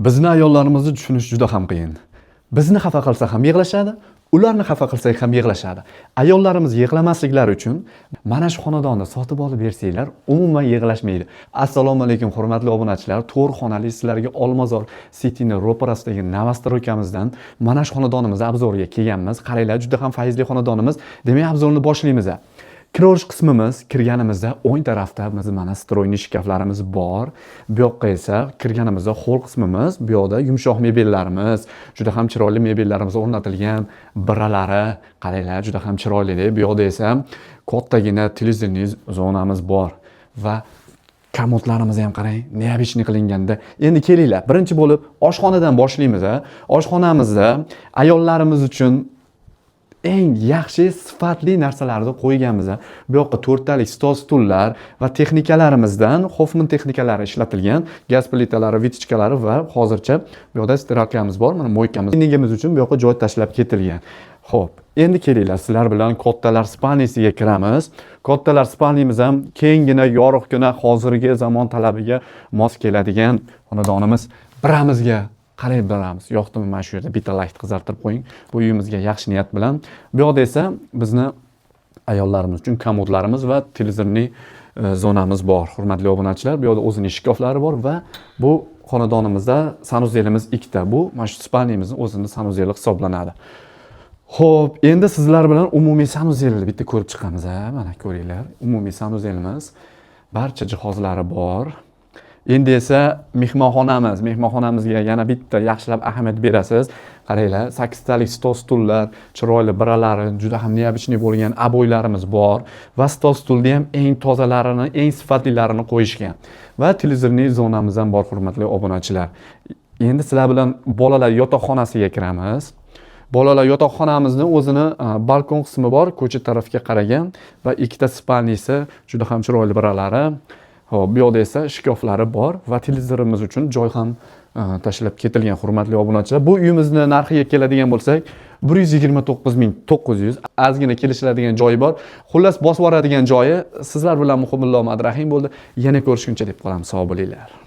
Bizni ayollarimizni tushunish juda ham qiyin. Bizni xafa qilsa ham yig'lashadi, ularni xafa qilsak ham yig'lashadi. Ayollarimiz yig'lamasliklari uchun mana shu xonadonni sotib olib bersanglar, umuman yig'lashmaydi. Assalomu alaykum hurmatli obunachilar. 4 xonali sizlarga Olmazor City'ni ro'parasidagi Navastar ukamizdan mana shu xonadonimizni obzoriga kelganmiz. Qaranglar, juda ham fayzli xonadonimiz. Demak, obzorni boshlaymiz. Kirovirish qismimiz kirganimizda o'ng tarafda bizning mana stroyniy shkaflarimiz bor. Bu yoqqa esa kirganimizda hol qismimiz, bu yoqda yumshoq mebellarimiz, juda ham chiroyli mebellarimiz o'rnatilgan, biralari, qaranglar, juda ham chiroyli. Bu yoqda esa kattagina televizorli zonamiz bor va komodlarimizni ham qarang, neobычный qilinganda. Endi kelinglar, birinchi bo'lib oshxonadan boshlaymiz. Oshxonamizda ayollarimiz uchun eng yaxshi sifatli narsalarni qo'yganmiz. Bu yoqqa 4 talik stol stullar va texnikalarimizdan Hoffman texnikalari ishlatilgan, gaz plitalari, vitichkalari va hozircha bu yoqda stiralkamiz bor, mana moykamiz. Negamiz uchun bu yoqqa joy tashlab ketilgan. Xo'p, endi kelinglar, sizlar bilan kattalar spalnisiga kiramiz. Kattalar spalnimiz ham kengina, yorug'gina, hozirgi zamon talabiga mos keladigan xonadonimiz. Biramizga qarang, beramiz. Yoqdimi mana shu yerda bitta layt qizartirib qo'ying. Bu uyimizga yaxshi niyat bilan. Bu yoqda esa bizni ayollarimiz uchun komodlarimiz va televizorli zonamiz bor. Hurmatli obunachilar, bu yoqda o'zining shkaflari bor va bu xonadonimizda sanuzelimiz ikkita. Bu mana shu spalnimizning o'zining sanuzeli hisoblanadi. Xo'p, endi sizlar bilan umumiy sanuzelni bitta ko'rib chiqamiz. Mana ko'ringlar, umumiy sanuzelimiz, barcha jihozlari bor. Endi esa mehmonxonamiz. Mehmonxonamizga yana bitta yaxshilab ahamiyat berasiz. Qaranglar, 8 talik stol stullar, chiroyli biralari, juda ham neobычный bo'lgan aboylarimiz bor va stol stulda ham eng tozalarini, eng sifatlilarini qo'yishgan. Va televizorli zonamiz ham bor, hurmatli obunachilar. Endi sizlar bilan bolalar yotoqxonasiga kiramiz. Bolalar yotoqxonamizning o'zini balkon qismi bor, ko'cha tarafga qaragan va ikkita spalnisi, juda ham chiroyli biralari. Hop, bu yoqda esa shkaflari bor va televizorimiz uchun joy ham tashlab ketilgan, hurmatli obunachilar. Bu uyimizni narxiga keladigan bo'lsak, 129.900. Ozgina kelishiladigan joyi bor. Xullas, bosib boradigan joyi. Sizlar bilan Muhimullo Madrahim bo'ldi. Yana ko'rishguncha deb qolamiz. Sog' bo'linglar.